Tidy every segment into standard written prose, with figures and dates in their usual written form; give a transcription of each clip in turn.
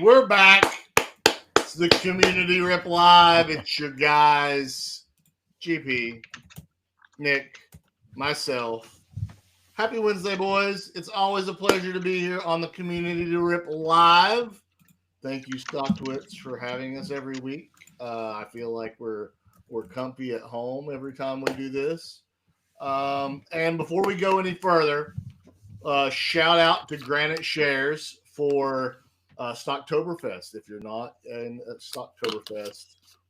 we're back. It's the Community Rip Live. It's your guys, GP, Nick, myself. Happy Wednesday, boys. It's always a pleasure to be here on the Community Rip Live. Thank you, Stocktwits, for having us every week. I feel like we're comfy at home every time we do this. And before we go any further, shout out to Granite Shares for Stocktoberfest. If you're not in Stocktoberfest,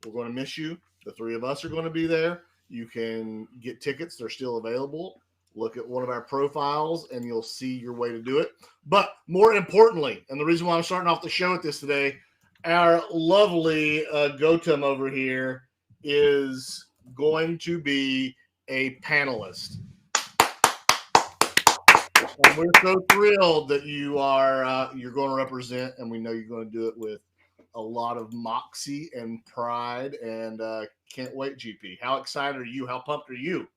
we're going to miss you. The three of us are going to be there. You can get tickets. They're still available. Look at one of our profiles and you'll see your way to do it. But more importantly, and the reason why I'm starting off the show with this today, our lovely Gautam over here is going to be a panelist. And we're so thrilled that you are you're going to represent, and we know you're going to do it with a lot of moxie and pride, and can't wait, GP. How excited are you? How pumped are you?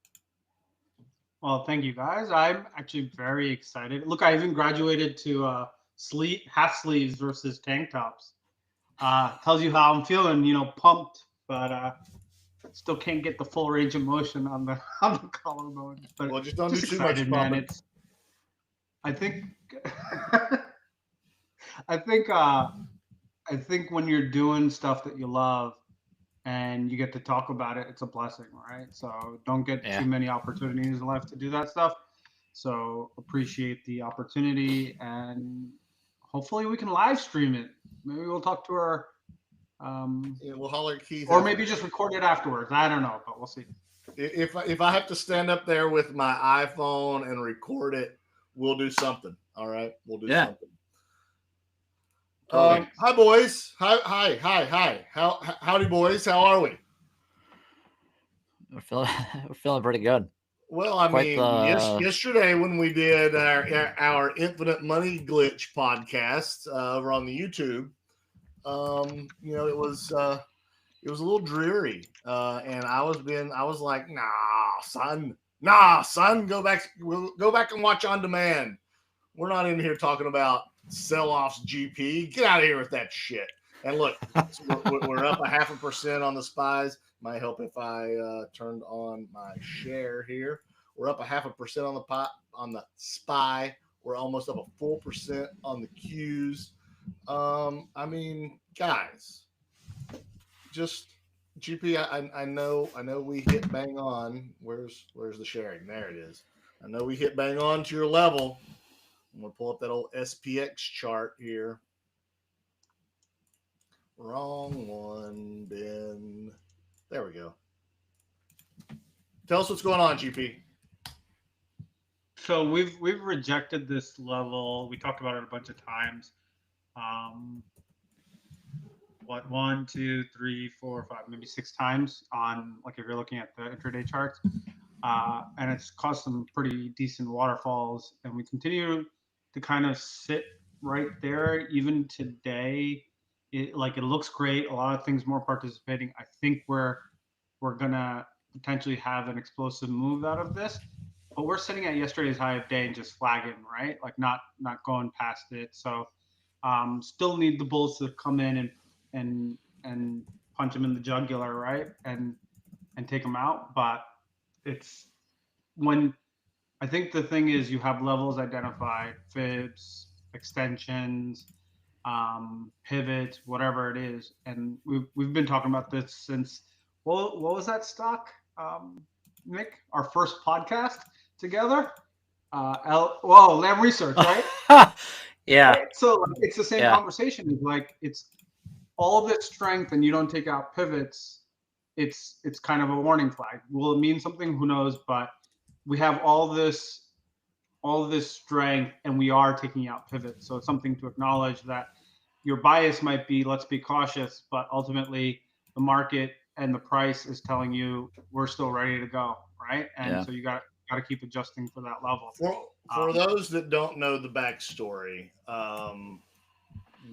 Well, thank you, guys. I'm actually very excited. Look, I even graduated to half sleeves versus tank tops. Tells you how I'm feeling, pumped, but still can't get the full range of motion on the collarbone. But well, just don't do too much pumping. I think I think when you're doing stuff that you love and you get to talk about it, it's a blessing, right? So don't get too many opportunities in life to do that stuff. So appreciate the opportunity, and hopefully we can live stream it. Maybe we'll talk to our we'll holler at Keith, or maybe just record it afterwards. I don't know, but we'll see. If I have to stand up there with my iPhone and record it, we'll do something. All right, we'll do something. Hi, boys. Hi. Howdy, boys. How are we? We're feeling pretty good. Well, I mean, yesterday when we did our Infinite Money Glitch podcast over on the YouTube, it was a little dreary, and I was like, nah, son, go back and watch on demand. We're not in here talking about sell-offs, GP. Get out of here with that shit. And look, we're up 0.5% on the SPYs. Might help if I turned on my share here. We're up 0.5% on the SPY. We're almost up 1% on the Qs. I mean, guys, just GP. I know we hit bang on. Where's the sharing? There it is. I know we hit bang on to your level. I'm going to pull up that old SPX chart here. Wrong one, Ben. There we go. Tell us what's going on, GP. So we've rejected this level. We talked about it a bunch of times. 1, 2, 3, 4, 5, maybe 6 times on, like, if you're looking at the intraday charts. And it's caused some pretty decent waterfalls, and we continue to kind of sit right there. Even today, it looks great. A lot of things more participating. I think we're gonna potentially have an explosive move out of this, but we're sitting at yesterday's high of day and just flagging, right? Like not going past it. So still need the bulls to come in and punch them in the jugular, right? And take them out. But it's when I think the thing is you have levels identified, fibs, extensions, pivots, whatever it is, and we've been talking about this since what was that stock, Nick? Our first podcast together. Lam Research, right? Yeah. Right? So it's the same conversation. It's like it's all of its strength, and you don't take out pivots. It's kind of a warning flag. Will it mean something? Who knows? But we have all this strength, and we are taking out pivots. So it's something to acknowledge that your bias might be, let's be cautious, but ultimately the market and the price is telling you we're still ready to go, right? And so you got to keep adjusting for that level. For those that don't know the backstory,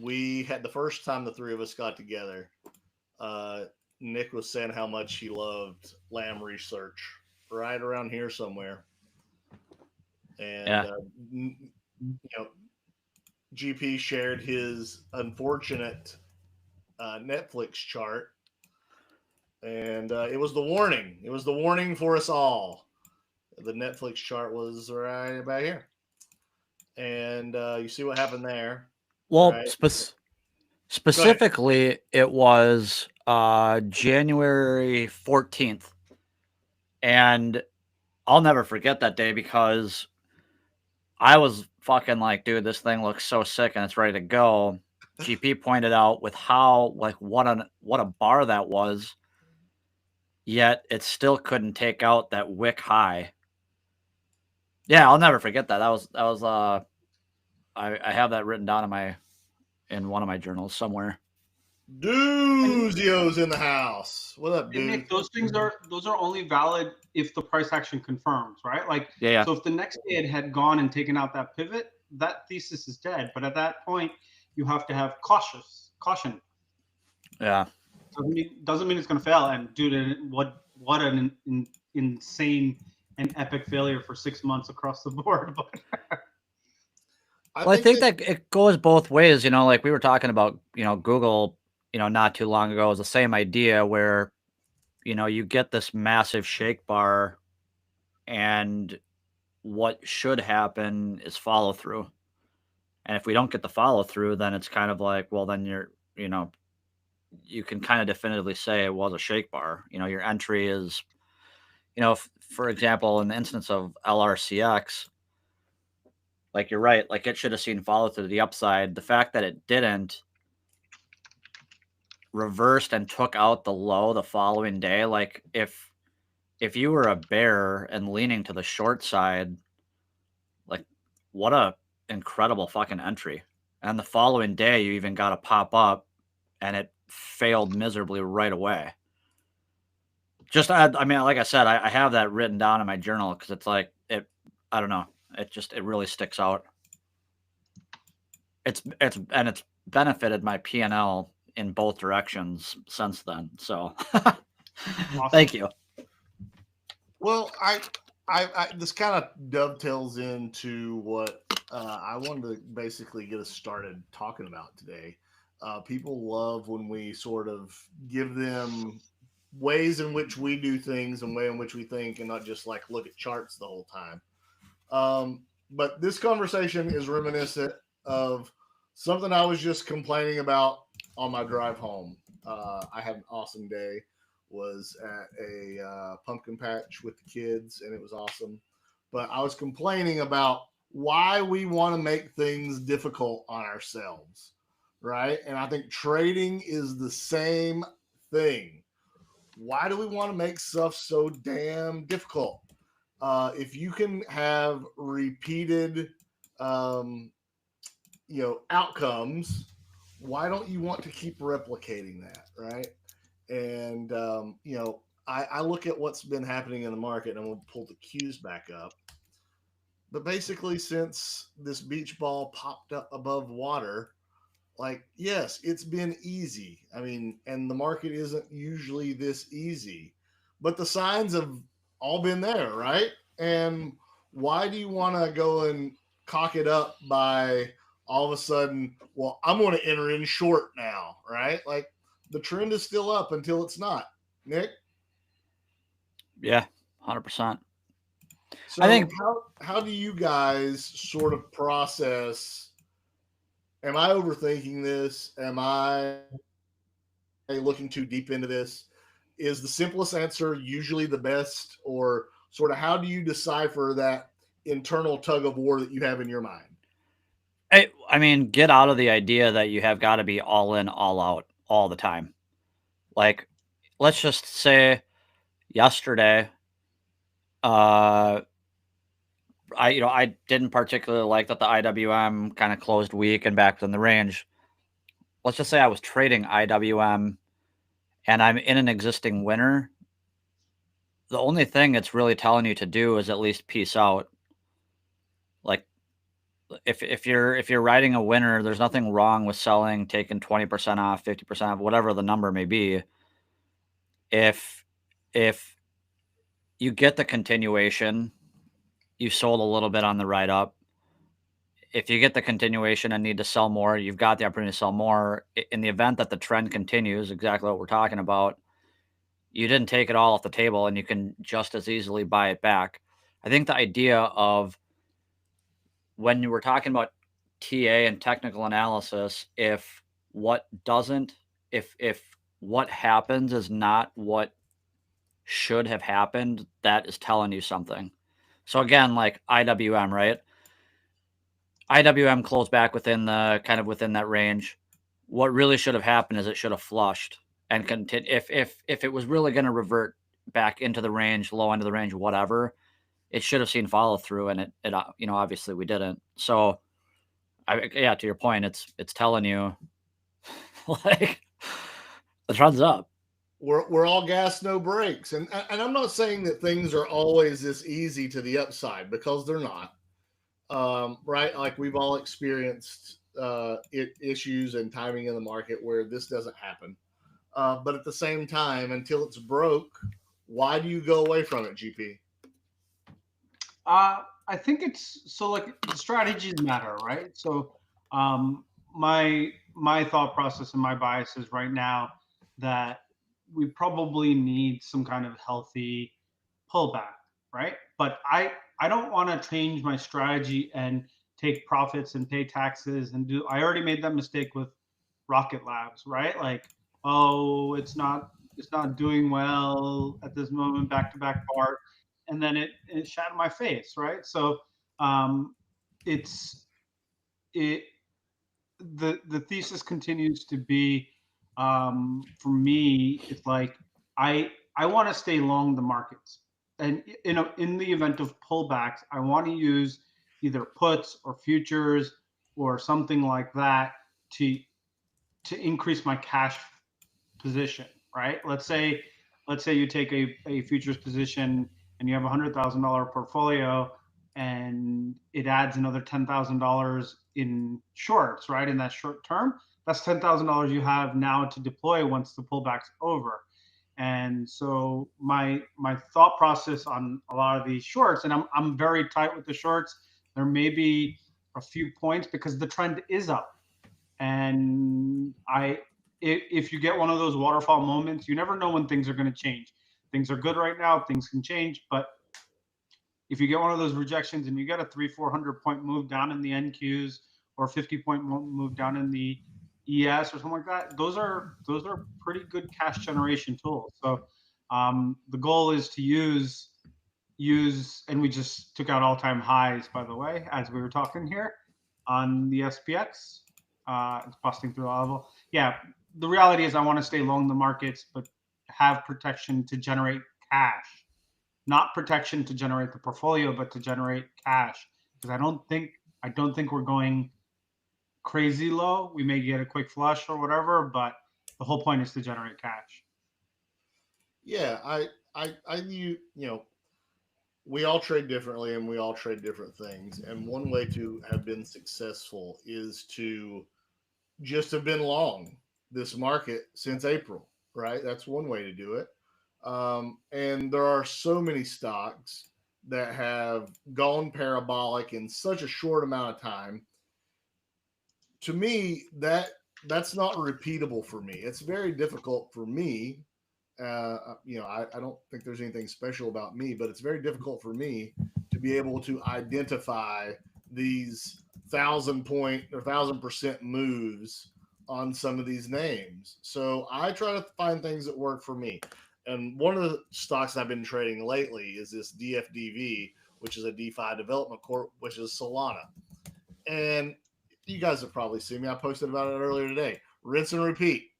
we had the first time the three of us got together. Nick was saying how much he loved Lam Research, right around here somewhere. And GP shared his unfortunate Netflix chart, and it was the warning. It was the warning for us all. The Netflix chart was right about here, and you see what happened there. Well, right? specifically, it was January 14th. And I'll never forget that day because I was fucking like, dude, this thing looks so sick and it's ready to go. GP pointed out with how, like, what a bar that was, yet it still couldn't take out that wick high. Yeah, I'll never forget that. That was I have that written down in one of my journals somewhere. Duzio's in the house. What up, dude? Nick, those are only valid if the price action confirms, right? Like, Yeah. So if the next day it had gone and taken out that pivot, that thesis is dead. But at that point, you have to have caution. Yeah. Doesn't mean it's going to fail. And dude, what an insane and epic failure for 6 months across the board. I think that it goes both ways. Like we were talking about, Google, not too long ago, is the same idea where, you get this massive shake bar and what should happen is follow through. And if we don't get the follow through, then it's kind of like, well, then you can kind of definitively say it was a shake bar. Your entry is, for example, in the instance of LRCX, like you're right, like it should have seen follow through to the upside. The fact that it didn't, reversed and took out the low the following day, like if you were a bear and leaning to the short side, like what a incredible fucking entry. And the following day you even got to pop up and it failed miserably right away. Just I mean, like I said, I have that written down in my journal because it's like I don't know, it really sticks out. It's benefited my P&L in both directions since then. So awesome. Thank you. Well, I this kind of dovetails into what I wanted to basically get us started talking about today. People love when we sort of give them ways in which we do things and way in which we think, and not just like look at charts the whole time. But this conversation is reminiscent of something I was just complaining about on my drive home. I had an awesome day. Was at a pumpkin patch with the kids, and it was awesome. But I was complaining about why we want to make things difficult on ourselves, right? And I think trading is the same thing. Why do we want to make stuff so damn difficult? If you can have repeated, outcomes, why don't you want to keep replicating that, right? And I look at what's been happening in the market, and we'll pull the cues back up. But basically, since this beach ball popped up above water, like, yes, it's been easy. I mean, and the market isn't usually this easy, but the signs have all been there, right? And why do you want to go and cock it up by all of a sudden, well, I'm going to enter in short now, right? Like, the trend is still up until it's not. Nick? Yeah, 100%. So I think how do you guys sort of process, am I overthinking this? Am I looking too deep into this? Is the simplest answer usually the best? Or sort of how do you decipher that internal tug of war that you have in your mind? I mean, get out of the idea that you have got to be all in, all out, all the time. Like, let's just say yesterday, I didn't particularly like that the IWM kind of closed weak and back in the range. Let's just say I was trading IWM and I'm in an existing winner. The only thing it's really telling you to do is at least peace out. Like, if you're riding a winner, there's nothing wrong with selling, taking 20% off, 50% off, whatever the number may be. If you get the continuation, you sold a little bit on the ride up. if you get the continuation and need to sell more, you've got the opportunity to sell more. In the event that the trend continues, exactly what we're talking about, you didn't take it all off the table and you can just as easily buy it back. I think the idea of when you were talking about TA and technical analysis, if what doesn't, if what happens is not what should have happened, that is telling you something. So again, like IWM, right? IWM closed back within the kind of within that range. What really should have happened is it should have flushed and continue. If it was really going to revert back into the range, low end of the range, whatever, it should have seen follow through, and it obviously we didn't. So, yeah, to your point, it's telling you like the trend's up. We're all gas, no brakes, and I'm not saying that things are always this easy to the upside, because they're not. Right? Like we've all experienced issues and timing in the market where this doesn't happen. But at the same time, until it's broke, why do you go away from it, GP? I think it's so like the strategies matter, right? So my thought process and my bias is right now that we probably need some kind of healthy pullback, right? But I don't want to change my strategy and take profits and pay taxes and do. I already made that mistake with Rocket Labs, right? Like, oh, it's not doing well at this moment, back to back bar, and then it shot in my face, right? So it's it the thesis continues to be for me, it's like I want to stay long the markets, and in the event of pullbacks, I want to use either puts or futures or something like that to increase my cash position, right? Let's say you take a futures position and you have $100,000 portfolio and it adds another $10,000 in shorts, right? In that short term, that's $10,000 you have now to deploy once the pullback's over. And so my thought process on a lot of these shorts, and I'm very tight with the shorts. There may be a few points because the trend is up, and if you get one of those waterfall moments, you never know when things are going to change. Things are good right now, things can change, but if you get one of those rejections and you get a 300-400 point move down in the NQs or 50-point move down in the ES or something like that, those are pretty good cash generation tools. So the goal is to use, and we just took out all-time highs, by the way, as we were talking here on the SPX. It's busting through the level. Yeah, the reality is I want to stay long the markets, but have protection to generate cash. Not protection to generate the portfolio, but to generate cash. Because I don't think we're going crazy low. We may get a quick flush or whatever, but the whole point is to generate cash. Yeah, you know, we all trade differently and we all trade different things. And one way to have been successful is to just have been long this market since April, right? That's one way to do it. And there are so many stocks that have gone parabolic in such a short amount of time. To me, that's not repeatable for me. It's very difficult for me. I don't think there's anything special about me, but it's very difficult for me to be able to identify these 1,000-point or 1,000% moves on some of these names. So I try to find things that work for me. And one of the stocks I've been trading lately is this DFDV, which is a DeFi development corp, which is Solana. And you guys have probably seen me. I posted about it earlier today. Rinse and repeat.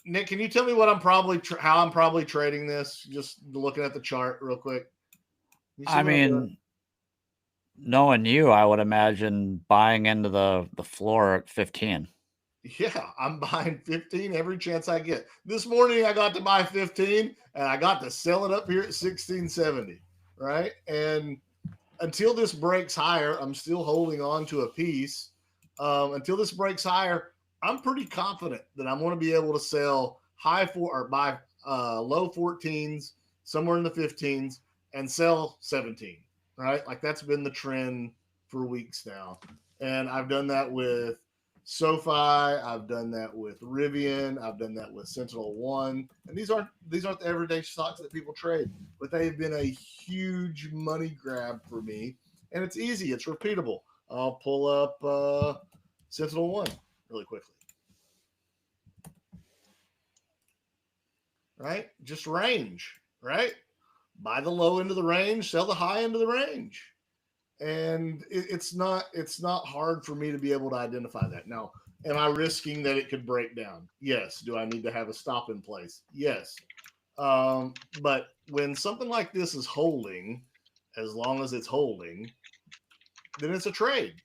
Nick, can you tell me what I'm probably how I'm probably trading this? Just looking at the chart real quick. I mean, knowing you, I would imagine buying into the floor at 15. Yeah, I'm buying 15 every chance I get. This morning I got to buy 15 and I got to sell it up here at 1670, right? And until this breaks higher, I'm still holding on to a piece. Until this breaks higher, I'm pretty confident that I'm going to be able to sell buy low 14s, somewhere in the 15s, and sell 17, right? Like that's been the trend for weeks now. And I've done that with SoFi, I've done that with Rivian, I've done that with Sentinel One, and these aren't the everyday stocks that people trade, but they've been a huge money grab for me, and it's easy, it's repeatable. I'll pull up Sentinel One really quickly. Right, just range, right? Buy the low end of the range, sell the high end of the range, and it's not hard for me to be able to identify that. Now, am I risking that it could break down? Yes. Do I need to have a stop in place? Yes. But when something like this is holding, as long as it's holding, then it's a trade.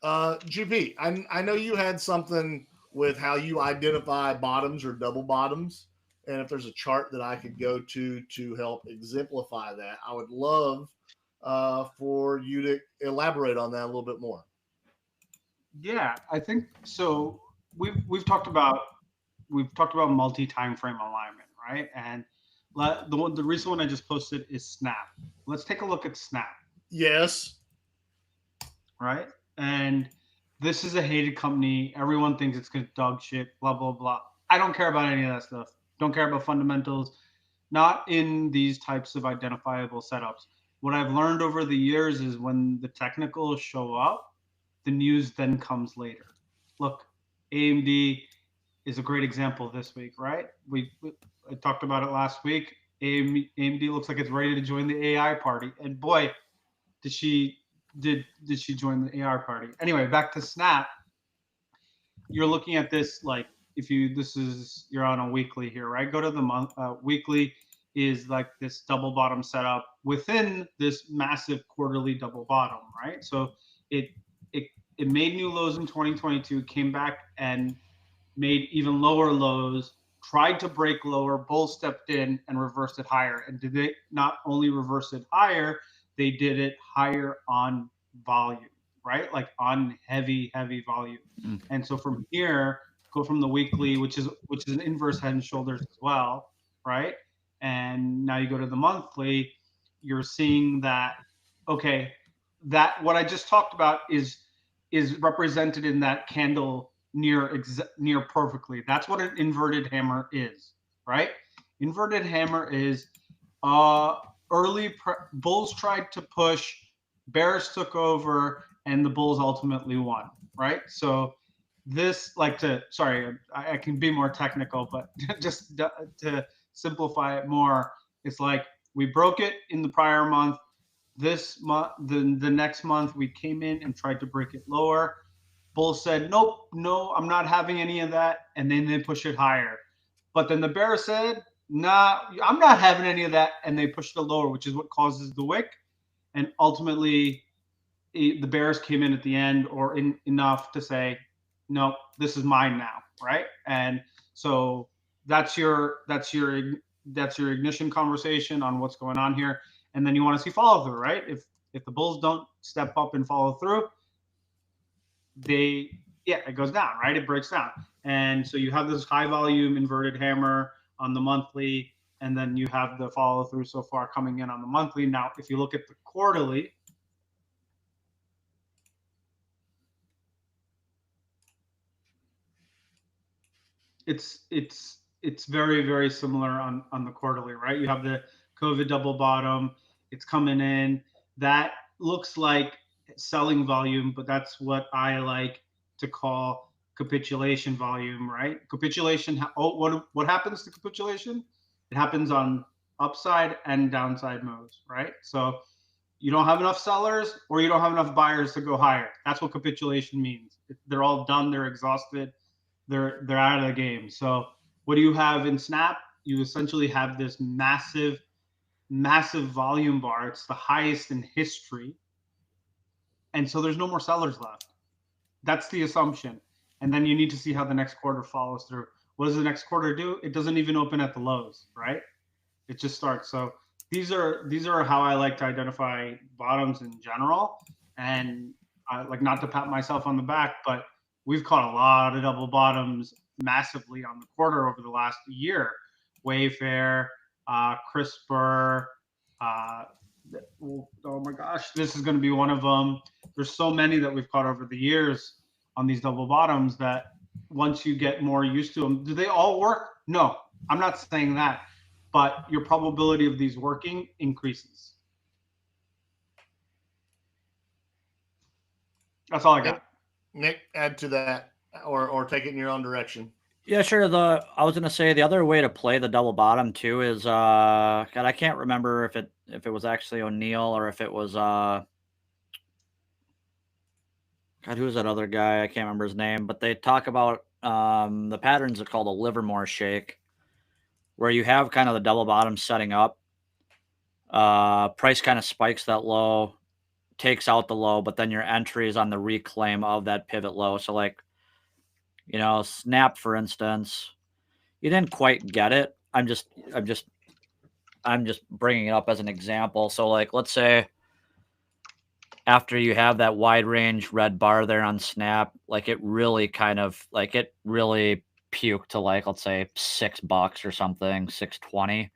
GP, I know you had something with how you identify bottoms or double bottoms, and if there's a chart that I could go to help exemplify that, I would love for you to elaborate on that a little bit more. Yeah, I think so. We've talked about multi-time frame alignment, right? And the recent one I just posted is Snap. Let's take a look at Snap. Yes. Right, and this is a hated company. Everyone thinks it's good dog shit. Blah blah blah. I don't care about any of that stuff. Don't care about fundamentals. Not in these types of identifiable setups. What I've learned over the years is when the technicals show up, the news then comes later. Look, AMD is a great example this week, right? I talked about it last week. AMD looks like it's ready to join the AI party, and boy, did she join the AI party. Anyway, back to Snap. You're looking at this like you're on a weekly here, right? Go to the month. Weekly is like this double bottom setup within this massive quarterly double bottom, right? So it made new lows in 2022, came back and made even lower lows, tried to break lower, bulls stepped in and reversed it higher. And did they not only reverse it higher, they did it higher on volume, right? Like on heavy volume. And so from here, go from the weekly, which is an inverse head and shoulders as well, right? And now you go to the monthly, you're seeing that, okay, that what I just talked about is represented in that candle near perfectly. That's what an inverted hammer is, right? Inverted hammer is bulls tried to push, bears took over, and the bulls ultimately won, right? So this, I can be more technical, but just to simplify it more, it's like we broke it in the prior month. This month, the next month, we came in and tried to break it lower. Bulls said, nope, no, I'm not having any of that, and then they push it higher. But then the bear said, nah, I'm not having any of that, and they pushed it lower, which is what causes the wick. And ultimately, the bears came in at the end, or enough to say, no, this is mine now, right? And so that's your ignition conversation on what's going on here. And then you want to see follow through, right? If the bulls don't step up and follow through, it goes down, right? It breaks down. And so you have this high volume inverted hammer on the monthly, and then you have the follow through so far coming in on the monthly. Now, if you look at the quarterly, it's very, very similar on the quarterly, right? You have the COVID double bottom, it's coming in. That looks like selling volume, but that's what I like to call capitulation volume, right? Capitulation. What happens to capitulation? It happens on upside and downside moves, right? So you don't have enough sellers or you don't have enough buyers to go higher. That's what capitulation means. They're all done. They're exhausted. They're out of the game. So what do you have in Snap? You essentially have this massive volume bar. It's the highest in history. And so there's no more sellers left. That's the assumption. And then you need to see how the next quarter follows through. What does the next quarter do? It doesn't even open at the lows, right? It just starts. So these are how I like to identify bottoms in general. And I like, not to pat myself on the back, but we've caught a lot of double bottoms massively on the quarter over the last year. Wayfair, CRISPR, Oh my gosh, this is going to be one of them. There's so many that we've caught over the years on these double bottoms that once you get more used to them, do they all work? No, I'm not saying that, but your probability of these working increases. That's all I got. Nick, add to that, or take it in your own direction. Yeah, sure. I was gonna say the other way to play the double bottom too is God, I can't remember if it was actually O'Neill or if it was God, who was that other guy? I can't remember his name, but they talk about the patterns are called a Livermore shake, where you have kind of the double bottom setting up. Price kind of spikes that low, takes out the low, but then your entry is on the reclaim of that pivot low. So like, Snap, for instance, you didn't quite get it. I'm just bringing it up as an example. So like, let's say after you have that wide range red bar there on Snap, like it really puked to like, let's say $6 or something, 620,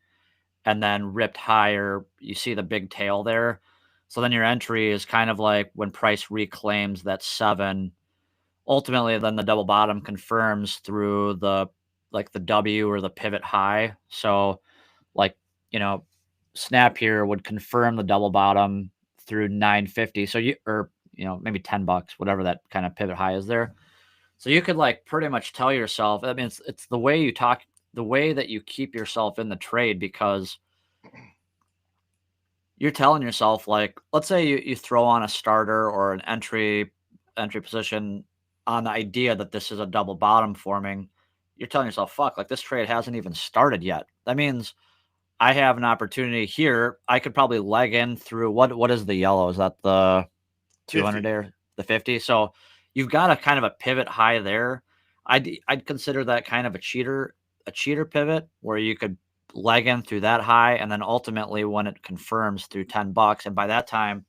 and then ripped higher. You see the big tail there. So then your entry is kind of like when price reclaims that 7. Ultimately, then the double bottom confirms through the W or the pivot high. So like, Snap here would confirm the double bottom through 950. So maybe $10, whatever that kind of pivot high is there. So you could like pretty much tell yourself, I mean, it's the way you talk, the way that you keep yourself in the trade, because you're telling yourself, like, let's say you throw on a starter or an entry position on the idea that this is a double bottom forming. You're telling yourself, fuck, like this trade hasn't even started yet. That means I have an opportunity here. I could probably leg in through what is the yellow? Is that the 200 day or the 50? So you've got a kind of a pivot high there. I'd consider that kind of a cheater pivot where you could leg in through that high, and then ultimately when it confirms through $10, and by that time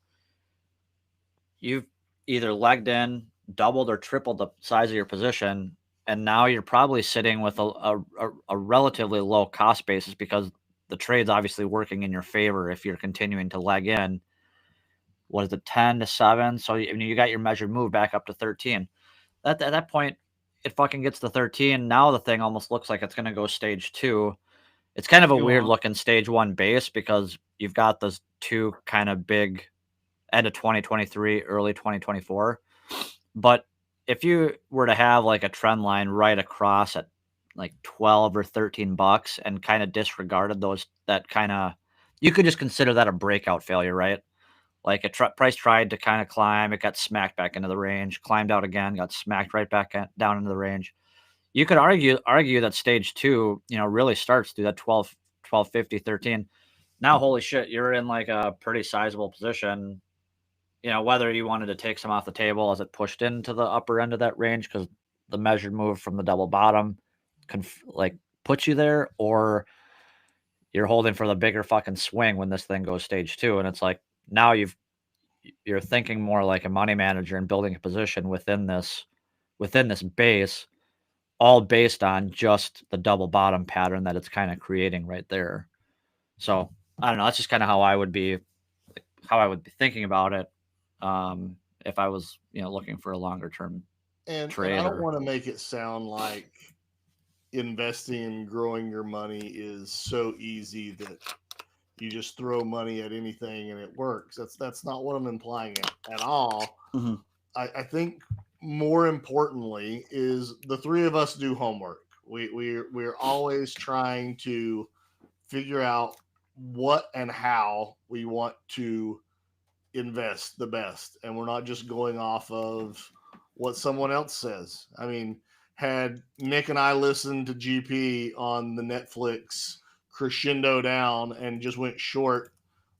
you've either legged in, doubled or tripled the size of your position, and now you're probably sitting with a relatively low cost basis because the trade's obviously working in your favor if you're continuing to leg in. What is it, 10 to 7? So you got your measured move back up to 13. At that point, it fucking gets to 13. Now the thing almost looks like it's going to go stage 2. It's kind of a weird looking stage 1 base because you've got those two kind of big end of 2023, early 2024. But if you were to have like a trend line right across at like 12 or $13 and kind of disregarded that kind of, you could just consider that a breakout failure, right? Like price tried to kind of climb, it got smacked back into the range, climbed out again, got smacked right back down into the range. You could argue that stage 2, really starts through that 1250, 13. Now, holy shit, you're in like a pretty sizable position. Whether you wanted to take some off the table as it pushed into the upper end of that range because the measured move from the double bottom puts you there, or you're holding for the bigger fucking swing when this thing goes stage 2. And it's like, now you're thinking more like a money manager and building a position within this base, all based on just the double bottom pattern that it's kind of creating right there. So I don't know. That's just kind of how I would be thinking about it. If I was, looking for a longer term trade. And I don't want to make it sound like investing and growing your money is so easy that you just throw money at anything and it works. That's not what I'm implying at all. Mm-hmm. I think more importantly is the three of us do homework. We're always trying to figure out what and how we want to invest the best, and we're not just going off of what someone else says. I mean, had Nick and I listened to GP on the Netflix crescendo down and just went short,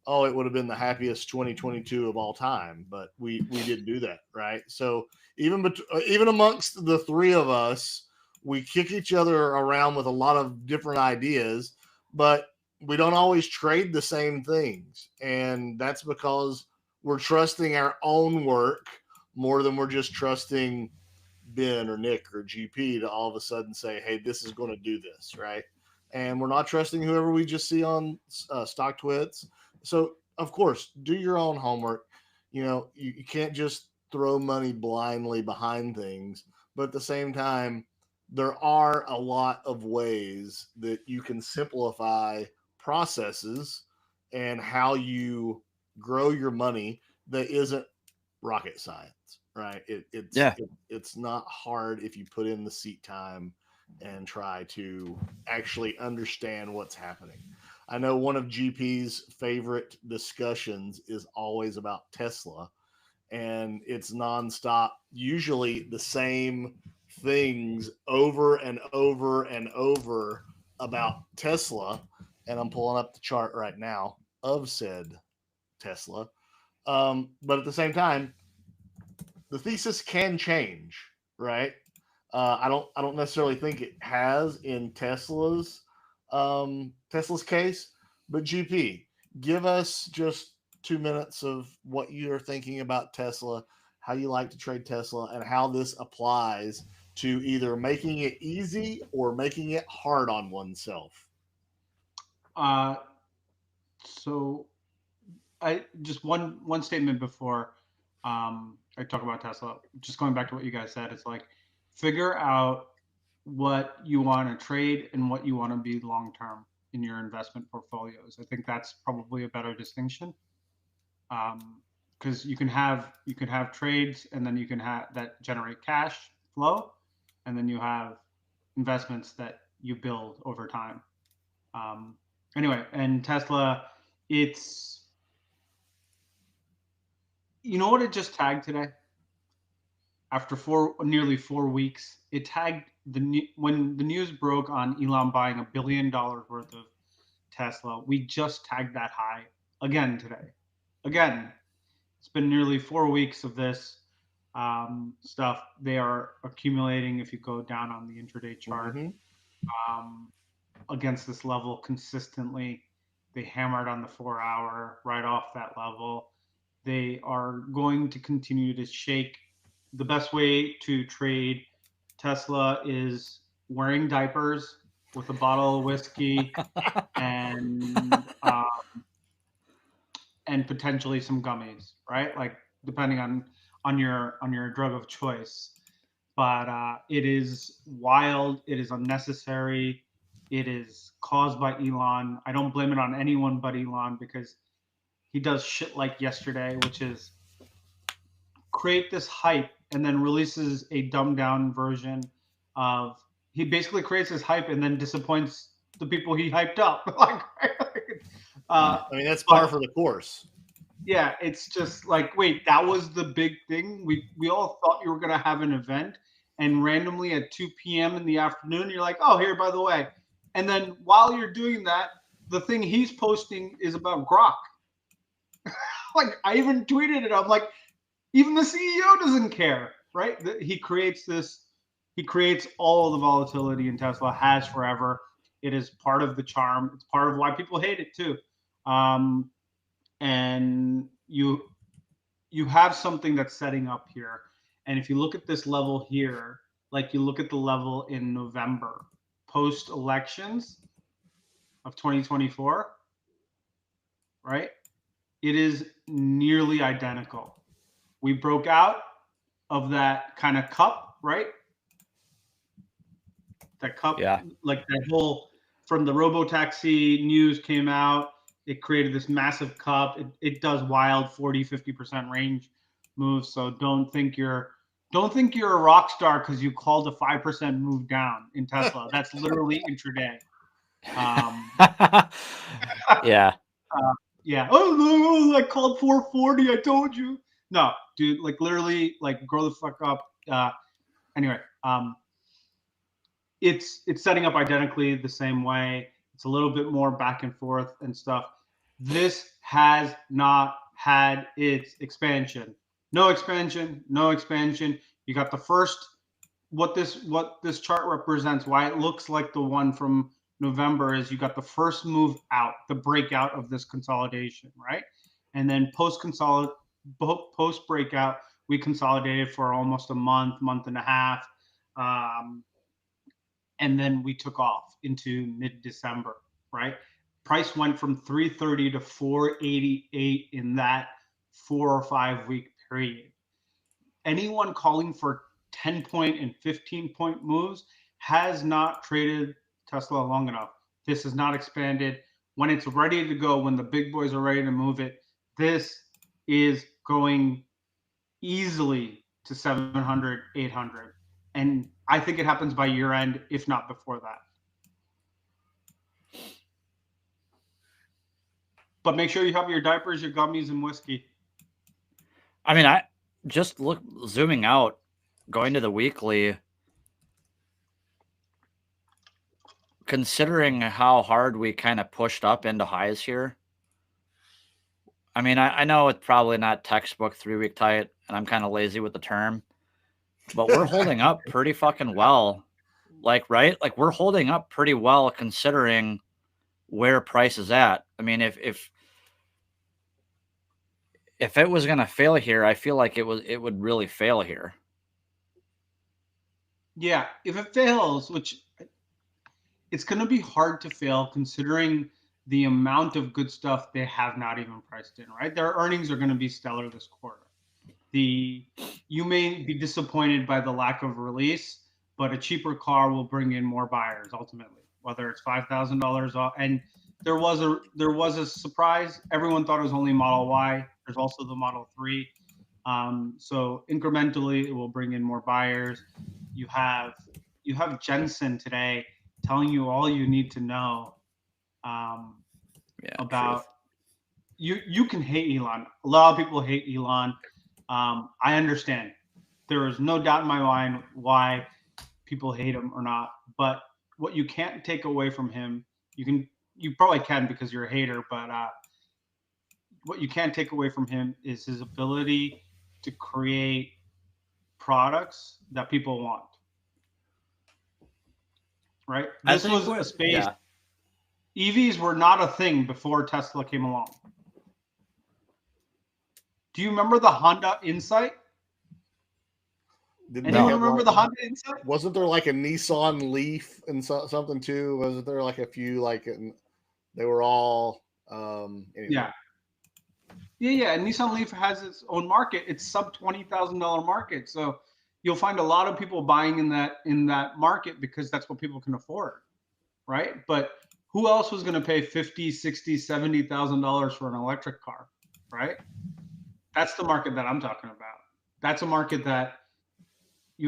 it would have been the happiest 2022 of all time. But we didn't do that, right? So even amongst the three of us, we kick each other around with a lot of different ideas, but we don't always trade the same things, and that's because we're trusting our own work more than we're just trusting Ben or Nick or GP to all of a sudden say, hey, this is going to do this, right? And we're not trusting whoever we just see on Stocktwits. So of course, do your own homework. You can't just throw money blindly behind things, but at the same time, there are a lot of ways that you can simplify processes and how you grow your money that isn't rocket science, right? It's not hard if you put in the seat time and try to actually understand what's happening. I know one of GP's favorite discussions is always about Tesla, and it's nonstop, usually the same things over and over and over about Tesla. And I'm pulling up the chart right now of said Tesla. But at the same time, the thesis can change, right? I don't necessarily think it has in Tesla's case, but GP, give us just 2 minutes of what you're thinking about Tesla, how you like to trade Tesla, and how this applies to either making it easy or making it hard on oneself. So I just one statement before I talk about Tesla. Just going back to what you guys said, it's like figure out what you want to trade and what you want to be long term in your investment portfolios. I think that's probably a better distinction, because you can have trades, and then you can have that generate cash flow, and then you have investments that you build over time. Anyway, and Tesla, it's, you know what it just tagged today? After nearly 4 weeks, it tagged when the news broke on Elon buying $1 billion worth of Tesla. We just tagged that high again today. Again, it's been nearly 4 weeks of this stuff. They are accumulating. If you go down on the intraday chart, against this level consistently, they hammered on the 4-hour right off that level. They are going to continue to shake. The best way to trade Tesla is wearing diapers with a bottle of whiskey and potentially some gummies, right? Like depending on your drug of choice. But it is wild. It is unnecessary. It is caused by Elon. I don't blame it on anyone but Elon, because he does shit like yesterday, which is create this hype and then releases a dumbed down version of, he basically creates this hype and then disappoints the people he hyped up. I mean, that's par for the course. Yeah, it's just like, wait, that was the big thing. We all thought you were gonna have an event, and randomly at 2 p.m. in the afternoon, you're like, oh, here, by the way. And then while you're doing that, the thing he's posting is about Grok. Like, I even tweeted it. I'm like, even the CEO doesn't care, right? He creates all the volatility in Tesla, has forever. It is part of the charm. It's part of why people hate it too. And you have something that's setting up here. And if you look at this level here, like you look at the level in November, post elections of 2024, right? It is nearly identical. We broke out of that kind of cup, right? That cup, Yeah. like that whole, from the robotaxi news came out, it created this massive cup. It does wild 40-50% range moves. So don't think you're a rock star because you called a 5% move down in Tesla. That's literally intraday. Yeah. Yeah. Oh, I called 440. I told you. No, dude. Like literally, like grow the fuck up. Anyway, it's setting up identically the same way. It's a little bit more back and forth and stuff. This has not had its expansion. No expansion. No expansion. You got the first. What this chart represents, why it looks like the one from November, is you got the first move out, the breakout of this consolidation, right? And then post breakout, we consolidated for almost a month and a half, and then we took off into mid-December, right? price went from 330 to 488 in that 4 or 5 week period. Anyone calling for 10-point and 15-point moves has not traded Tesla long enough. This is not expanded. When it's ready to go, when the big boys are ready to move it, this is going easily to 700, 800. And I think it happens by year end, if not before that. But make sure you have your diapers, your gummies, and whiskey. I mean, I just zooming out, going to the weekly, considering how hard we kind of pushed up into highs here. I mean, I know it's probably not textbook 3-week tight, and I'm kind of lazy with the term, but we're holding up pretty fucking well. Like, right? Like, we're holding up pretty well considering where price is at. I mean, if it was going to fail here, I feel like it would really fail here. Yeah, if it fails, which it's going to be hard to fail considering the amount of good stuff they have not even priced in, right? Their earnings are going to be stellar this quarter. You may be disappointed by the lack of release, but a cheaper car will bring in more buyers ultimately, whether it's $5,000 off. And there was a surprise. Everyone thought it was only Model Y. There's also the Model 3. So incrementally, it will bring in more buyers. You have Jensen today telling you all you need to know about. You can hate Elon. A lot of people hate Elon. I understand. There is no doubt in my mind why people hate him or not. But what you can't take away from him, you probably can because you're a hater, but what you can't take away from him is his ability to create products that people want. Right? This was a space. Yeah. EVs were not a thing before Tesla came along. Do you remember the Honda Insight? Anyone remember the Honda Insight? Wasn't there like a Nissan Leaf and something too? Wasn't there like a few they were all anyway. Yeah. And Nissan Leaf has its own market. It's sub $20,000 market. So you'll find a lot of people buying in that market because that's what people can afford, right? But who else was going to pay $50,000, $60,000, $70,000 for an electric car, right? That's the market that I'm talking about. That's a market that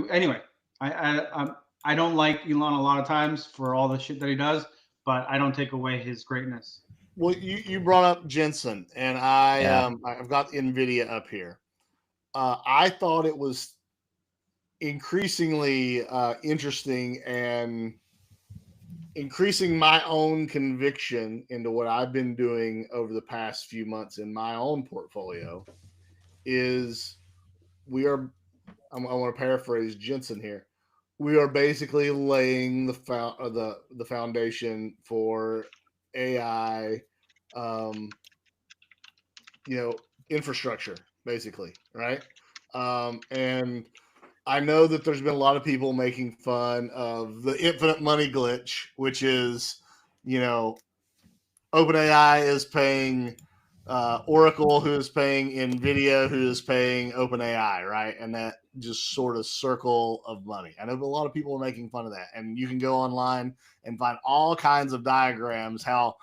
anyway. I don't like Elon a lot of times for all the shit that he does, but I don't take away his greatness. Well, you brought up Jensen, and I've got Nvidia up here. I thought it was increasingly interesting and increasing my own conviction into what I've been doing over the past few months in my own portfolio. Is I want to paraphrase Jensen here. We are basically laying the foundation for AI, infrastructure, basically, right? And I know that there's been a lot of people making fun of the infinite money glitch, which is, OpenAI is paying Oracle, who is paying Nvidia, who is paying OpenAI, right? And that just sort of circle of money. I know a lot of people are making fun of that, and you can go online and find all kinds of diagrams how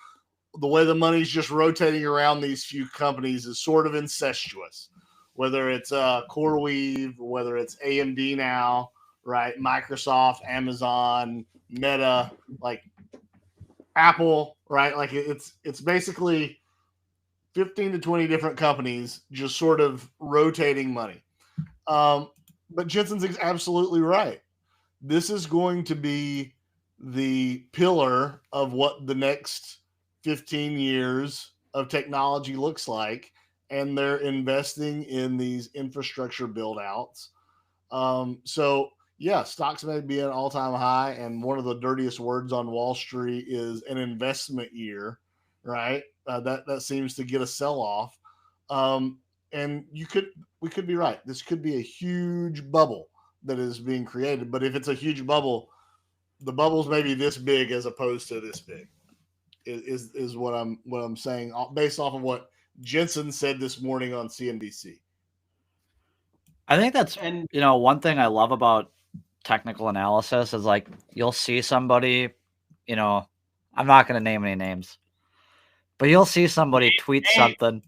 the way the money's just rotating around these few companies is sort of incestuous. Whether it's CoreWeave, whether it's AMD now, right? Microsoft, Amazon, Meta, like Apple, right? Like it's basically 15 to 20 different companies just sort of rotating money. But Jensen's absolutely right. This is going to be the pillar of what the next 15 years of technology looks like. And they're investing in these infrastructure build outs. So yeah, stocks may be an all-time high. And one of the dirtiest words on Wall Street is an investment year, right? That seems to get a sell-off. And we could be right. This could be a huge bubble that is being created. But if it's a huge bubble, the bubble's maybe this big as opposed to this big. is what I'm saying based off of what Jensen said this morning on CNBC. I think that's, And one thing I love about technical analysis is like you'll see somebody, I'm not going to name any names, but you'll see somebody tweet something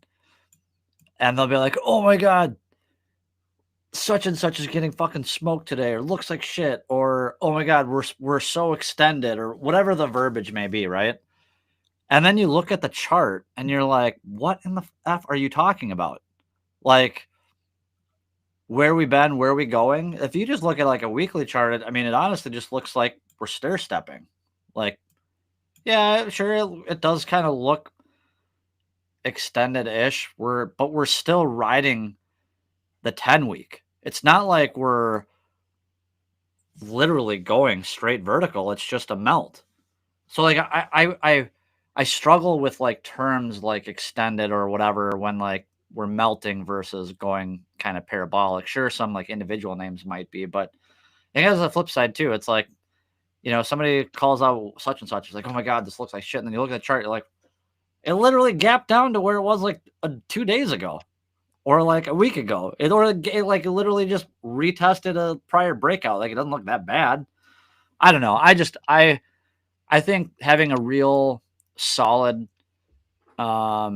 and they'll be like, oh my God, such and such is getting fucking smoked today, or looks like shit, or oh my God, we're so extended, or whatever the verbiage may be, right? And then you look at the chart and you're like, what in the F are you talking about? Like, where we been, where we going? If you just look at like a weekly chart, I mean, it honestly just looks like we're stair stepping. Like, yeah, sure, it does kind of look extended-ish. But we're still riding the 10-week. It's not like we're literally going straight vertical. It's just a melt. So like I struggle with like terms like extended or whatever when like we're melting versus going kind of parabolic. Sure, some like individual names might be, but it has a flip side too. It's like, somebody calls out such and such. It's like, oh my God, this looks like shit. And then you look at the chart, you're like, it literally gapped down to where it was like 2 days ago or like a week ago. It literally just retested a prior breakout. Like, it doesn't look that bad. I don't know. I think having a real solid, I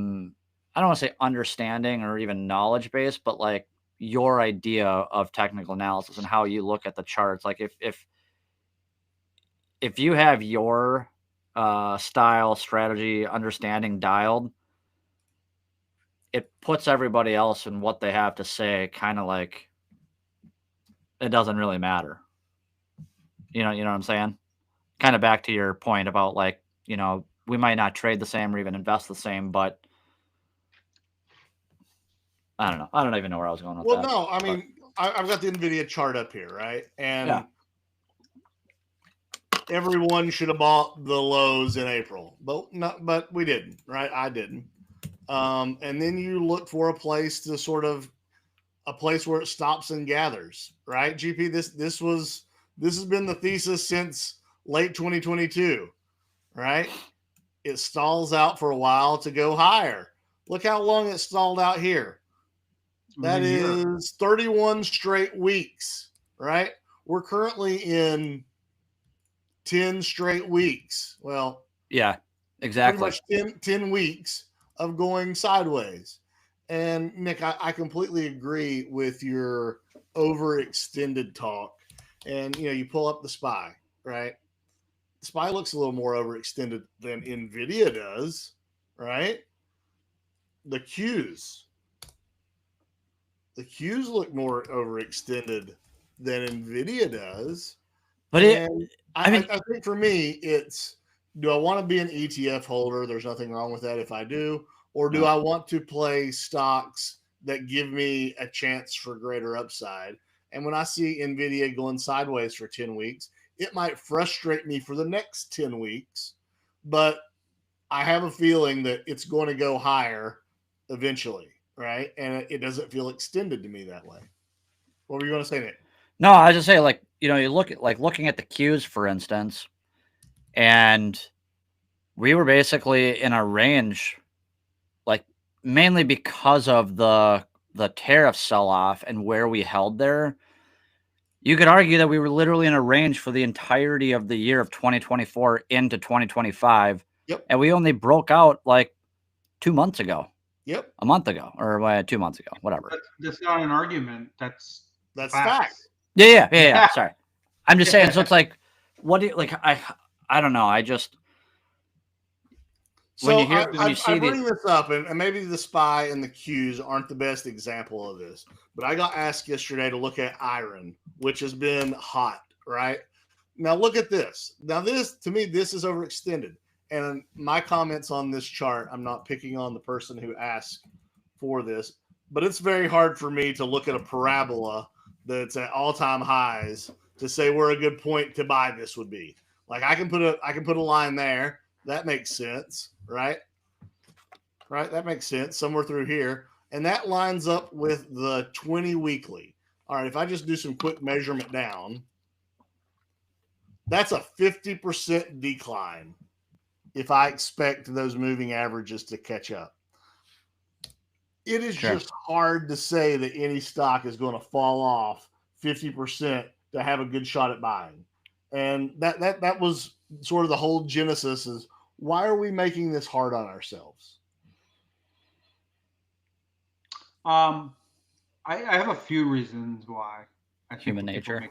don't want to say understanding or even knowledge base, but like your idea of technical analysis and how you look at the charts. Like if you have your style, strategy, understanding dialed, it puts everybody else and what they have to say kind of like it doesn't really matter. You know what I'm saying? Kind of back to your point about like, we might not trade the same or even invest the same, but I don't know. I don't even know where I was going with that. Well, no, I mean, I've got the Nvidia chart up here, right? And everyone should have bought the lows in April, but we didn't, right? I didn't. And then you look for a place where it stops and gathers, right? GP, this has been the thesis since late 2022, right? It stalls out for a while to go higher. Look how long it stalled out here. That is 31 straight weeks, right? We're currently in 10 straight weeks. Well, yeah, exactly. Pretty much 10 weeks of going sideways. And Nick, I completely agree with your overextended talk. And, you pull up the SPY, right? The SPY looks a little more overextended than Nvidia does, right? The Qs look more overextended than Nvidia does. But I think for me, it's, do I want to be an ETF holder? There's nothing wrong with that if I do. Or do I want to play stocks that give me a chance for greater upside? And when I see Nvidia going sideways for 10 weeks, it might frustrate me for the next 10 weeks, but I have a feeling that it's going to go higher eventually, right? And it doesn't feel extended to me that way. What were you going to say, Nick? No, I was just saying, like, you look at like looking at the Qs, for instance, and we were basically in a range, like mainly because of the tariff sell-off and where we held there. You could argue that we were literally in a range for the entirety of the year of 2024 into 2025. Yep. And we only broke out like 2 months ago. Yep. A month ago, or 2 months ago, whatever. That's not an argument. That's fact. Yeah. Sorry. I'm just saying. So it's like, what do you like? I don't know. I just. So I bring this up, and maybe the SPY and the Qs aren't the best example of this, but I got asked yesterday to look at iron, which has been hot, right? Now look at this. Now this, to me, this is overextended. And my comments on this chart, I'm not picking on the person who asked for this, but it's very hard for me to look at a parabola that's at all-time highs to say where a good point to buy this would be. Like I can put a line there. That makes sense, right? Right, that makes sense. Somewhere through here. And that lines up with the 20 weekly. All right, if I just do some quick measurement down, that's a 50% decline if I expect those moving averages to catch up. It is just hard to say that any stock is going to fall off 50% to have a good shot at buying. And that was sort of the whole genesis is, why are we making this hard on ourselves? I have a few reasons why. I think Human nature.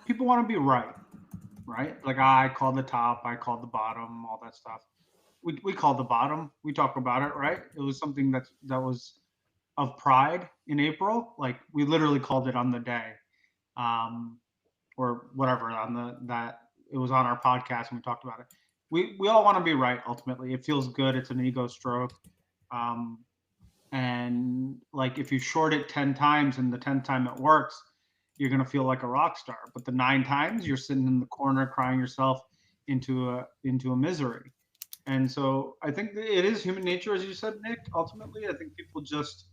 People want to be right? Like I called the top, I called the bottom, all that stuff. We called the bottom. We talk about it, right? It was something that was of pride in April. Like we literally called it on the day, or whatever that it was on our podcast and we talked about it. We all want to be right. Ultimately, it feels good. It's an ego stroke. And like if you short it 10 times and the 10th time it works, you're going to feel like a rock star. But the 9 times you're sitting in the corner crying yourself into a misery. And so I think it is human nature, as you said, Nick. Ultimately, I think people just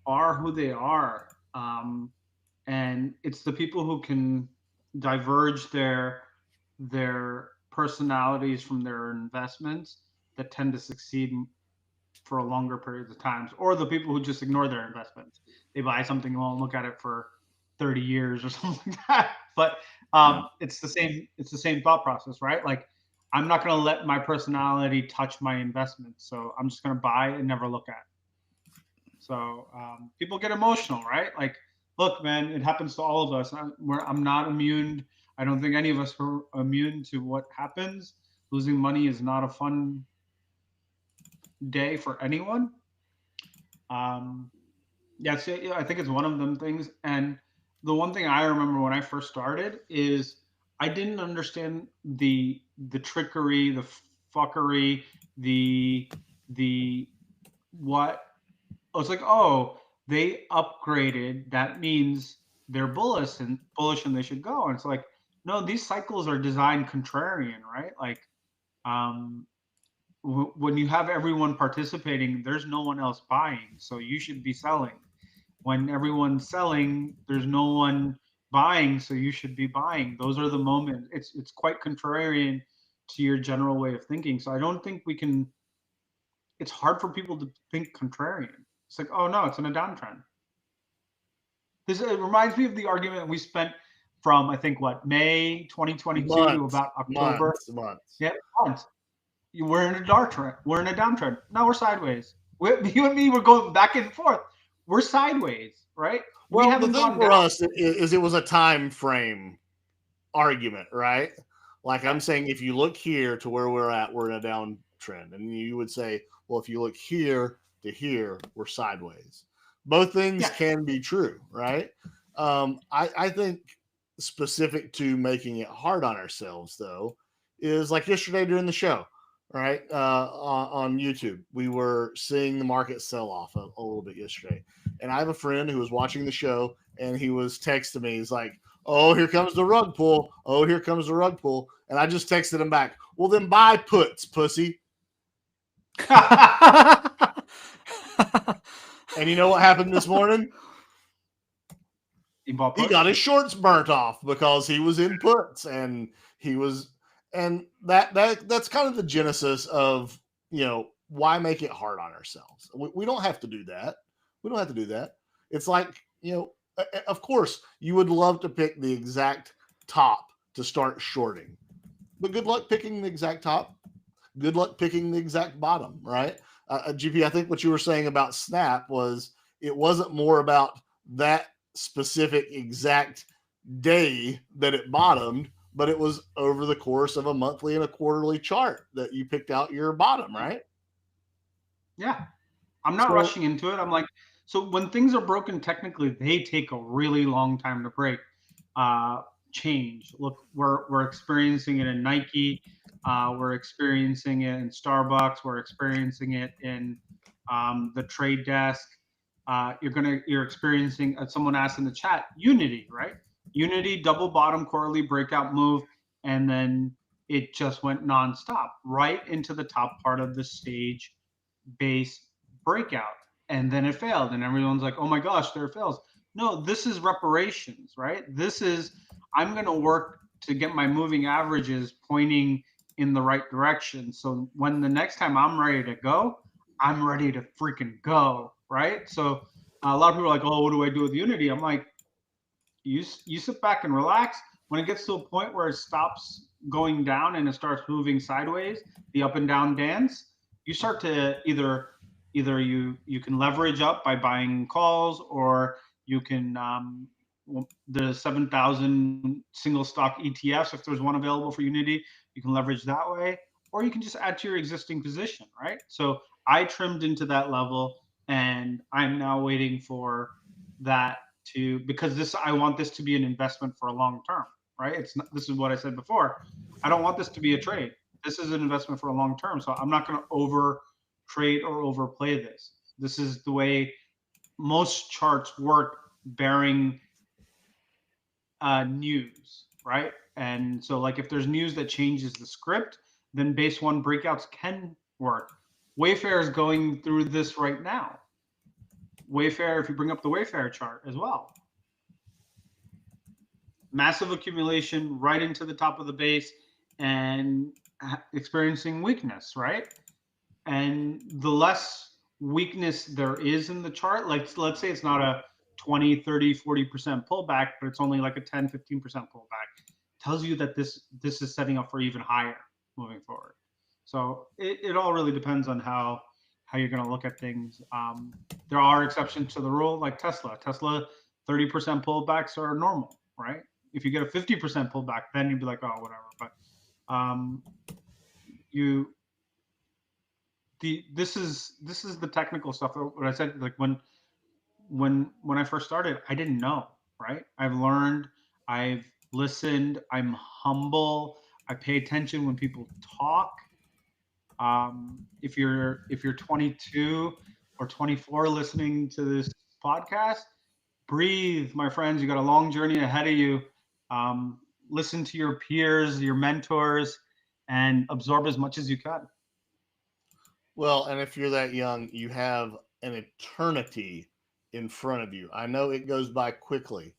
are who they are. And it's the people who can diverge their personalities from their investments that tend to succeed for a longer periods of times, or the people who just ignore their investments. They buy something and won't look at it for 30 years or something like that. But it's the same thought process, right? Like I'm not going to let my personality touch my investments. So I'm just going to buy and never look at it. So people get emotional, right? Like, look, man, it happens to all of us. I'm not immune. I don't think any of us are immune to what happens. Losing money is not a fun day for anyone. Yes, I think it's one of them things. And the one thing I remember when I first started is I didn't understand the trickery, the fuckery, the what. I was like, oh, they upgraded. That means they're bullish and they should go. And it's like, no, these cycles are designed contrarian, right? Like, when you have everyone participating, there's no one else buying, so you should be selling. When everyone's selling, there's no one buying, so you should be buying. Those are the moments. It's quite contrarian to your general way of thinking. So I don't think we can. It's hard for people to think contrarian. It's like, oh no, it's in a downtrend. It reminds me of the argument we spent from I think May 2022 to about October. Months. Yeah, months. We're in a downtrend. We're in a downtrend. Now we're sideways. You and me were going back and forth. We're sideways, right? Well, the thing for us is it was a time frame argument, right? Like I'm saying, if you look here to where we're at, we're in a downtrend. And you would say, well, if you look here to here, we're sideways. Both things can be true, right? I think specific to making it hard on ourselves, though, is like yesterday during the show, right? On YouTube, we were seeing the market sell off a little bit yesterday. And I have a friend who was watching the show and he was texting me. He's like, oh, here comes the rug pull. Oh, here comes the rug pull. And I just texted him back, well, then buy puts, pussy. And you know what happened this morning? He got his shorts burnt off because he was in puts and that's kind of the genesis of, why make it hard on ourselves? We don't have to do that. We don't have to do that. It's like, of course you would love to pick the exact top to start shorting, but good luck picking the exact top. Good luck picking the exact bottom, right? GP, I think what you were saying about Snap was it wasn't more about that specific exact day that it bottomed, but it was over the course of a monthly and a quarterly chart that you picked out your bottom, right? Yeah. I'm not rushing into it. I'm like, so when things are broken, technically they take a really long time to break. Change. Look, we're experiencing it in Nike. We're experiencing it in Starbucks. We're experiencing it in the trade desk. You're experiencing. Someone asked in the chat, Unity, right? Unity double bottom quarterly breakout move, and then it just went nonstop right into the top part of the stage base breakout, and then it failed, and everyone's like, "Oh my gosh, there it fails." No, this is reparations, right? This is I'm going to work to get my moving averages pointing in the right direction. So when the next time I'm ready to go, I'm ready to freaking go, right? So a lot of people are like, oh, what do I do with Unity? I'm like, you sit back and relax. When it gets to a point where it stops going down and it starts moving sideways, the up and down dance, you start to either you can leverage up by buying calls, or you can the 7,000 single stock ETFs, if there's one available for Unity, you can leverage that way, or you can just add to your existing position, right? So I trimmed into that level, and I'm now waiting for that to, because this, I want this to be an investment for a long term, right? It's not, this is what I said before. I don't want this to be a trade. This is an investment for a long term. So I'm not going to over trade or overplay this. This is the way most charts work, bearing news, right? And so like if there's news that changes the script, then base one breakouts can work. Wayfair is going through this right now. Wayfair, if you bring up the Wayfair chart as well, massive accumulation right into the top of the base and experiencing weakness, right? And the less weakness there is in the chart, like let's say it's not a 20, 30, 40% pullback, but it's only like a 10, 15% pullback, tells you that this is setting up for even higher moving forward. So it all really depends on how you're going to look at things. There are exceptions to the rule, like Tesla. 30% pullbacks are normal, right? If you get a 50% pullback, then you'd be like, oh, whatever. But this is the technical stuff. What I said, like when I first started, I didn't know, right? I've learned, I've listened, I'm humble, I pay attention when people talk. If you're 22 or 24 listening to this podcast, breathe, my friends. You got a long journey ahead of you. Listen to your peers, your mentors, and absorb as much as you can. Well, and if you're that young, you have an eternity in front of you. I know it goes by quickly,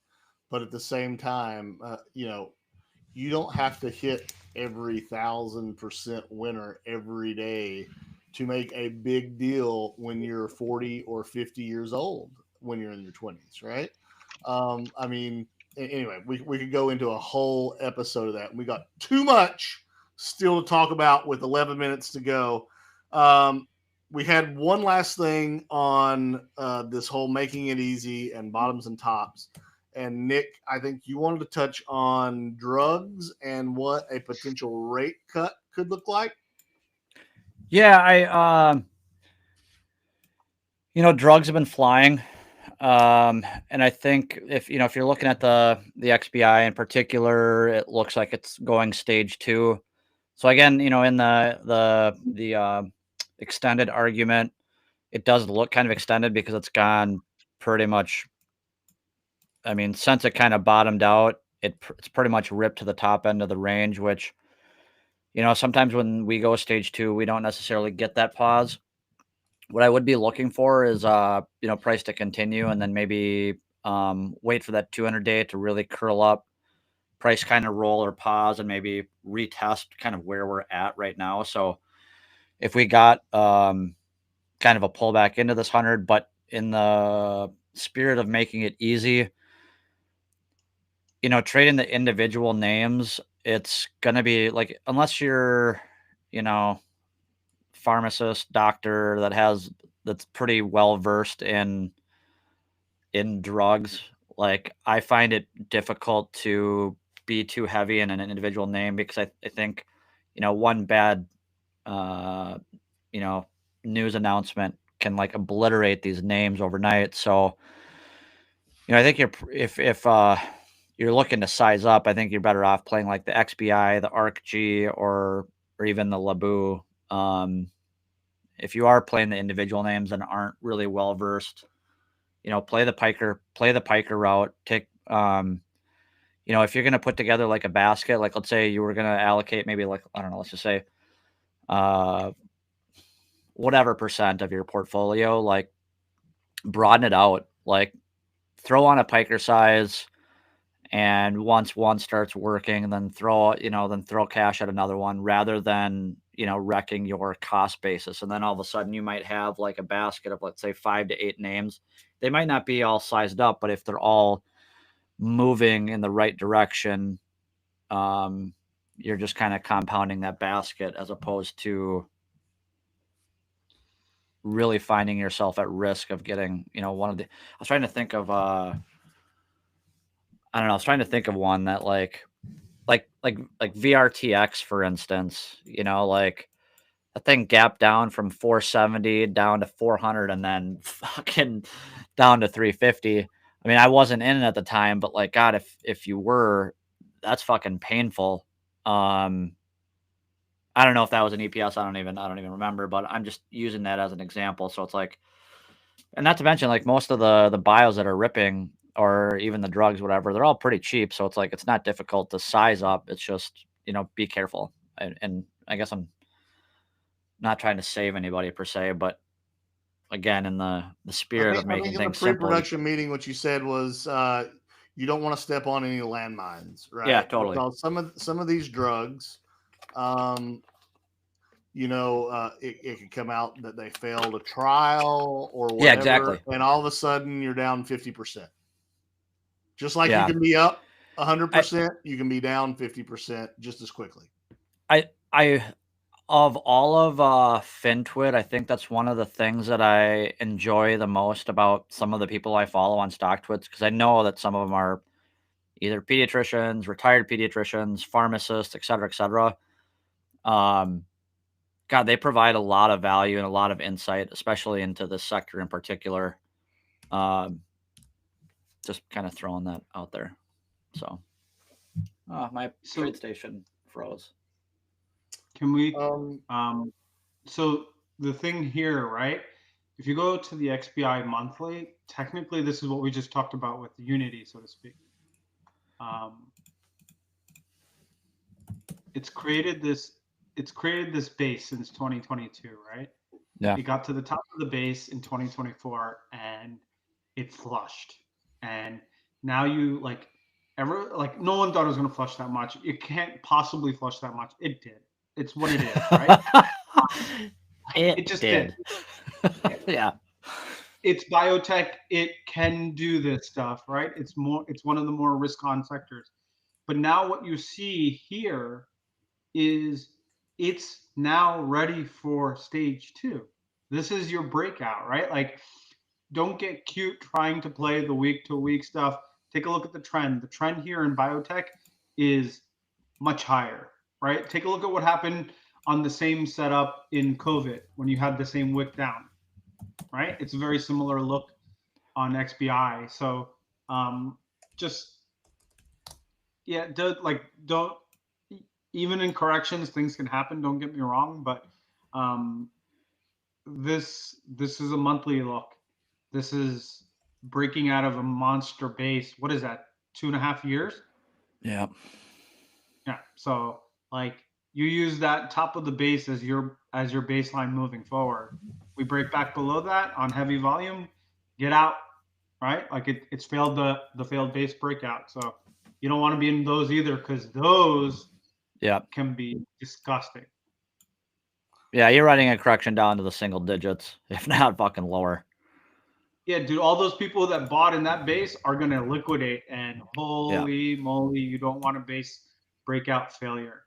but at the same time, you don't have to hit every 1,000% winner every day to make a big deal when you're 40 or 50 years old, when you're in your 20s, right? I mean, anyway, we could go into a whole episode of that. We got too much still to talk about with 11 minutes to go. We had one last thing on this whole making it easy and bottoms and tops. And Nick, I think you wanted to touch on drugs and what a potential rate cut could look like. Yeah, drugs have been flying. And I think if you're looking at the XBI in particular, it looks like it's going stage 2. So again, in the extended argument, it does look kind of extended because it's gone pretty much. I mean, since it kind of bottomed out, it's pretty much ripped to the top end of the range, which, sometimes when we go stage 2, we don't necessarily get that pause. What I would be looking for is, price to continue, and then maybe wait for that 200-day to really curl up, price kind of roll or pause, and maybe retest kind of where we're at right now. So if we got kind of a pullback into this 100, but in the spirit of making it easy, trading the individual names, it's going to be like, unless you're, pharmacist, doctor that's pretty well versed in drugs, like I find it difficult to be too heavy in an individual name, because I think, one bad, news announcement can like obliterate these names overnight. So, I think if you're looking to size up, I think you're better off playing like the XBI, the ARCG, or even the LABU. If you are playing the individual names and aren't really well versed, play the piker route. Take, if you're going to put together like a basket, like let's say you were going to allocate maybe like, I don't know, let's just say, whatever percent of your portfolio, like broaden it out, like throw on a piker size and once one starts working, then throw cash at another one, rather than, wrecking your cost basis. And then all of a sudden you might have like a basket of, let's say, 5 to 8 names. They might not be all sized up, but if they're all moving in the right direction, you're just kind of compounding that basket, as opposed to really finding yourself at risk of getting, one of the, I was trying to think of, I don't know, I was trying to think of one that like VRTX, for instance, like that thing gapped down from 470 down to 400 and then fucking down to 350. I mean, I wasn't in it at the time, but like, God, if you were, that's fucking painful. I don't know if that was an EPS. I don't even remember, but I'm just using that as an example. So it's like, and not to mention, like, most of the bios that are ripping, or even the drugs, whatever, they're all pretty cheap. So it's like, it's not difficult to size up. It's just, be careful. And I guess I'm not trying to save anybody per se, but again, in the spirit of I making think in the things simple. pre-production meeting, what you said was you don't want to step on any landmines, right? Yeah, totally. Because some of these drugs, it could come out that they failed a trial or whatever. Yeah, exactly. And all of a sudden you're down 50%. Just like Yeah. you can be up 100%, you can be down 50% just as quickly. I of all of FinTwit, I think that's one of the things that I enjoy the most about some of the people I follow on Stocktwits, because I know that some of them are either pediatricians, retired pediatricians, pharmacists, et cetera, et cetera. God, they provide a lot of value and a lot of insight, especially into this sector in particular. Just kind of throwing that out there. So, my trade station froze. Can we? So the thing here, right? If you go to the XBI monthly, technically this is what we just talked about with Unity, so to speak. It's created this base since 2022, right? Yeah. It got to the top of the base in 2024 and it flushed. And now no one thought it was going to flush that much. It can't possibly flush that much. It did. It's what it is, right? It just did. Yeah. It's biotech. It can do this stuff, right? It's one of the more risk on sectors. But now what you see here is it's now ready for stage 2. This is your breakout, right? Like, don't get cute trying to play the week to week stuff. Take a look at the trend. The trend here in biotech is much higher, right? Take a look at what happened on the same setup in COVID when you had the same wick down, right? It's a very similar look on XBI. So don't, even in corrections, things can happen. Don't get me wrong, but this is a monthly look. This is breaking out of a monster base. What is that? 2.5 years? Yeah. Yeah. So like, you use that top of the base as your baseline moving forward. We break back below that on heavy volume, get out, right? Like it's failed the failed base breakout. So you don't want to be in those either, because those can be disgusting. Yeah, you're running a correction down to the single digits, if not fucking lower. Yeah, dude, all those people that bought in that base are going to liquidate, and holy moly, you don't want a base breakout failure.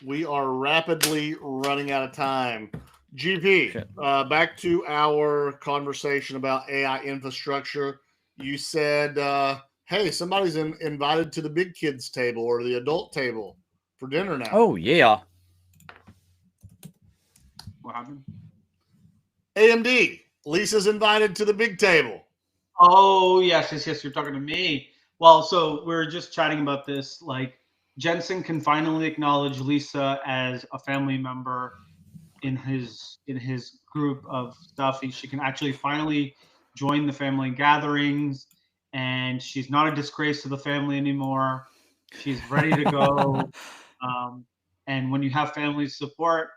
We are rapidly running out of time. GP, back to our conversation about AI infrastructure. You said, hey, somebody's invited to the big kids table or the adult table for dinner now. Oh, yeah. What happened? AMD, Lisa's invited to the big table. Oh, yes, you're talking to me. Well, so we're just chatting about this. Like, Jensen can finally acknowledge Lisa as a family member in his group of stuff. She can actually finally join the family gatherings, and she's not a disgrace to the family anymore. She's ready to go. And when you have family support,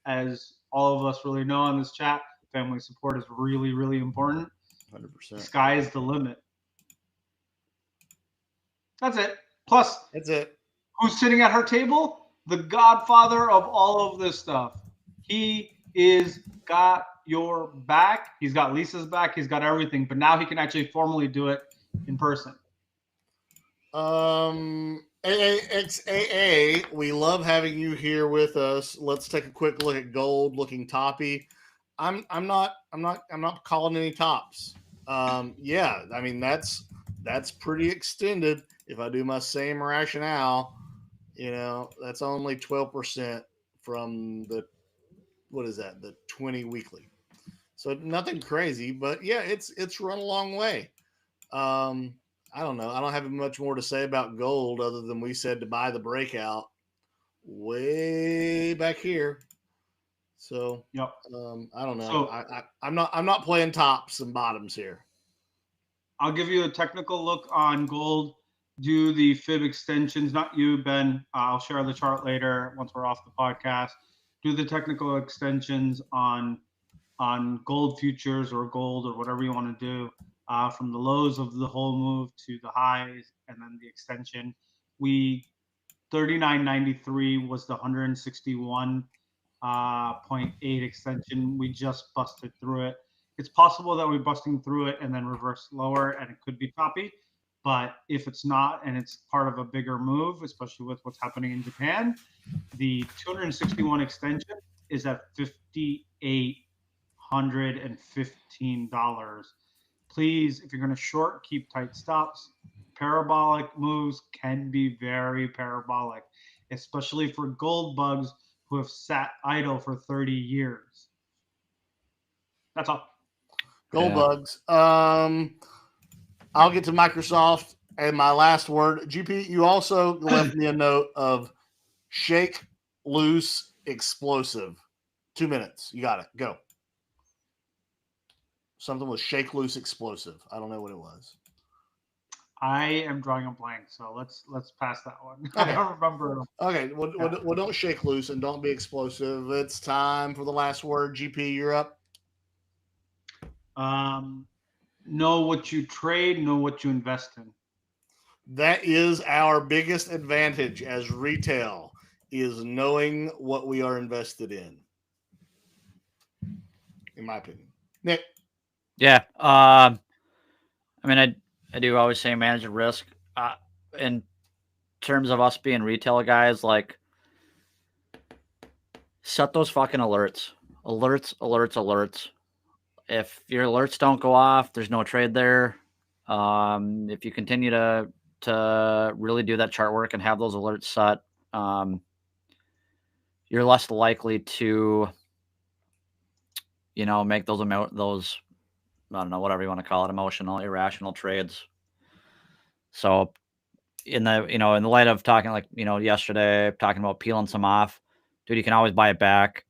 as all of us really know on this chat, family support is really, really important. 100%. The sky is the limit. That's it. Plus, That's it. who's sitting at her table? The godfather of all of this stuff. He is got your back. He's got Lisa's back. He's got everything. But now he can actually formally do it in person. AAXAA, we love having you here with us. Let's take a quick look at gold looking toppy. I'm not calling any tops. Yeah, I mean that's pretty extended. If I do my same rationale, that's only 12% from the, what is that, the 20 weekly. So nothing crazy, but yeah, it's run a long way. I don't know. I don't have much more to say about gold other than we said to buy the breakout way back here. So yep. I don't know. So, I'm not playing tops and bottoms here. I'll give you a technical look on gold. Do the fib extensions, not you, Ben. I'll share the chart later once we're off the podcast. Do the technical extensions on gold futures or gold or whatever you want to do, from the lows of the whole move to the highs, and then the extension. 39.93 was the 161.8 extension. We just busted through it. It's possible that we're busting through it and then reverse lower, and it could be toppy. But if it's not, and it's part of a bigger move, especially with what's happening in Japan, the 261 extension is at $5,815. Please, if you're going to short, keep tight stops. Parabolic moves can be very parabolic, especially for gold bugs who have sat idle for 30 years. That's all. Gold bugs. I'll get to Microsoft and my last word. GP, you also left me a note of shake, loose, explosive. 2 minutes. You got it. Go. Something with shake, loose, explosive. I don't know what it was. I am drawing a blank, so let's pass that one. Okay. I don't remember. Okay, well, don't shake loose and don't be explosive. It's time for the last word. GP, you're up. Know what you trade, know what you invest in. That is our biggest advantage as retail, is knowing what we are invested in my opinion. Nick? Yeah. I mean, I do always say manage the risk. In terms of us being retail guys, like, set those fucking alerts. Alerts. If your alerts don't go off, there's no trade there. If you continue to really do that chart work and have those alerts set, you're less likely to, make those I don't know, whatever you want to call it, emotional, irrational trades. So in the light of talking, like, yesterday, talking about peeling some off, dude, you can always buy it back.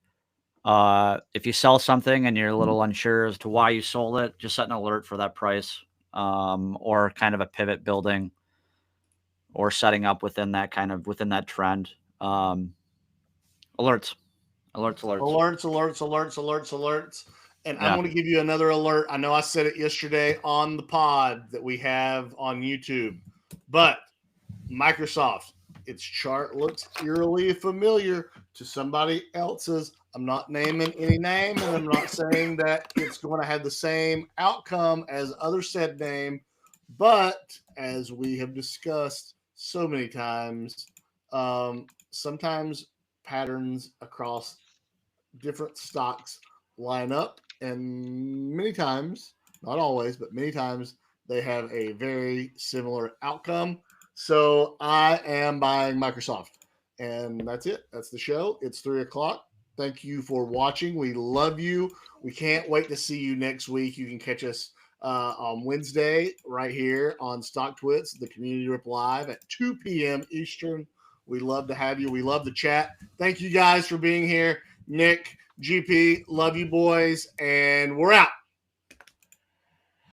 If you sell something and you're a little unsure as to why you sold it, just set an alert for that price, or kind of a pivot building, or setting up within that trend. Alerts. And I'm going to give you another alert. I know I said it yesterday on the pod that we have on YouTube, but Microsoft, its chart looks eerily familiar to somebody else's. I'm not naming any name, and I'm not saying that it's going to have the same outcome as other said name, but as we have discussed so many times, sometimes patterns across different stocks line up, and many times, not always, but many times, they have a very similar outcome. So I am buying Microsoft, and that's it. That's the show. It's 3:00. Thank you for watching. We love you. We can't wait to see you next week. You can catch us on Wednesday right here on Stocktwits, the Community Rip Live at 2 p.m. Eastern. We love to have you. We love the chat. Thank you guys for being here. Nick, GP, love you boys, and we're out.